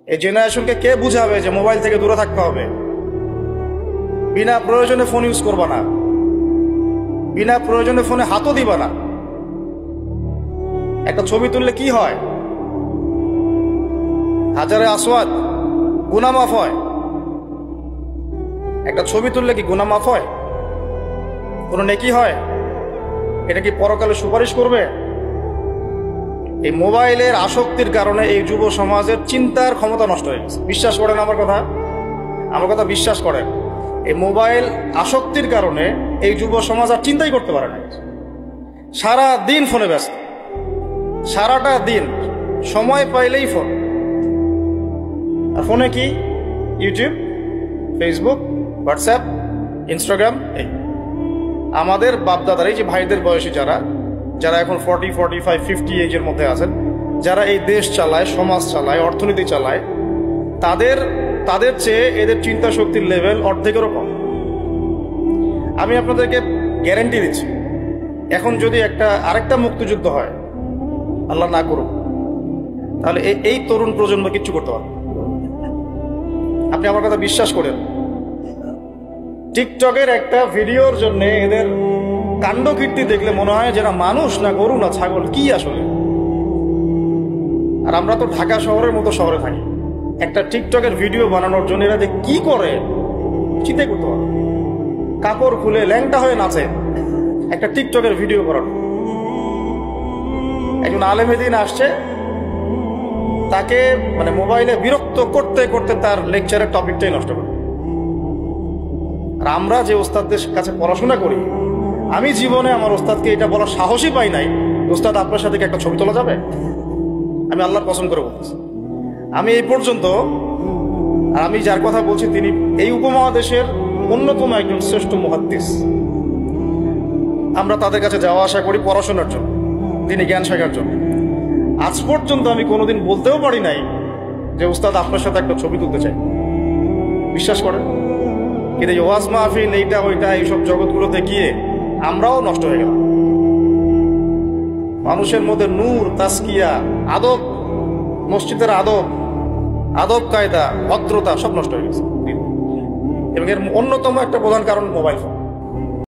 এই জেনারেশনকে কে বুঝাবে যে মোবাইল থেকে দূরে থাকতে হবে? বিনা প্রয়োজনে ফোন ইউজ করবা না, বিনা প্রয়োজনে ফোনে হাতও দিবা না। একটা ছবি তুললে কি হয়? হাজারে আসওয়াদ, গুনাহ মাফ হয়। একটা ছবি তুললে কি গুনাহ মাফ হয়? কোনো নেকি হয়? এটা কি পরকালে সুপারিশ করবে? এই মোবাইলের আসক্তির কারণে এই যুব সমাজের চিন্তার ক্ষমতা নষ্ট হয়ে গেছে। বিশ্বাস করেন আমার কথা? আমার কথা বিশ্বাস করেন। এই মোবাইল আসক্তির কারণে এই যুব সমাজ আর চিন্তাই করতে পারে না। সারা দিন ফোনে ব্যস্ত, সারাটা দিন সময় পাইলেই ফোন। আর ফোনে কি? YouTube, Facebook, WhatsApp, Instagram. এই আমাদের বাপদাদার, এই যে ভাইদের বয়সী যারা এখন 40, 45, 50 এজের মধ্যে আছেন, যারা এই দেশ চালায়, সমাজ চালায়, অর্থনীতি চালায়, তাদের চেয়ে এদের চিন্তা শক্তির লেভেল অর্ধেকেরও কম। আমি আপনাদেরকে গ্যারান্টি দিচ্ছি, এখন যদি আরেকটা মুক্তিযুদ্ধ হয়, আল্লাহ না করুক, তাহলে এই তরুণ প্রজন্ম কিচ্ছু করতে পারবে। আপনি আমার কথা বিশ্বাস করেন। টিকটকের একটা ভিডিওর জন্য এদের কাণ্ড কীর্তি দেখলে মনে হয় যেটা মানুষ না গরু না ছাগল, কি আসলে। আর আমরা তো ঢাকা শহরের মতো শহরে থাকি, একটা টিকটকের ভিডিও বানানোর জন্য এরা যে কি করে চিন্তা করতে পারে। কাপড় খুলে ল্যাংটা হয়ে নাচে একটা টিকটকের ভিডিও করার। একজন আলেমেদিন আসছে, তাকে মানে মোবাইলে বিরক্ত করতে করতে তার লেকচারের টপিকটাই নষ্ট করে। আর আমরা যে ওস্তাদদের কাছে পড়াশোনা করি, আমি জীবনে আমার ওস্তাদকে এটা বলার সাহসই পাই নাই, ওস্তাদ আপনার সাথে কি একটা ছবি তোলা যাবে? আমি আল্লাহর কসম করে বলতেছি, আমি এই পর্যন্ত, আর আমি যার কথা বলছি তিনি এই উপমহাদেশের অন্যতম একজন শ্রেষ্ঠ মুহাদ্দিস। আমরা তাদের কাছে যাওয়া আসা করি পড়াশোনার জন্য, তিনি জ্ঞান শেখার জন্য। আজ পর্যন্ত আমি কোনোদিন বলতেও পারি নাই যে উস্তাদ আপনার সাথে একটা ছবি তুলতে চাই। বিশ্বাস করেন। কিন্তু এই ওয়াজ মাহফিল, এইটা ওইটা, এইসব জগৎগুলোতে গিয়ে আমরাও নষ্ট হয়ে গেলাম। মানুষের মধ্যে নূর, তাসকিয়া, আদব, মসজিদের আদব কায়দা, ভদ্রতা সব নষ্ট হয়ে গেছে। এবং এর অন্যতম একটা প্রধান কারণ মোবাইল ফোন।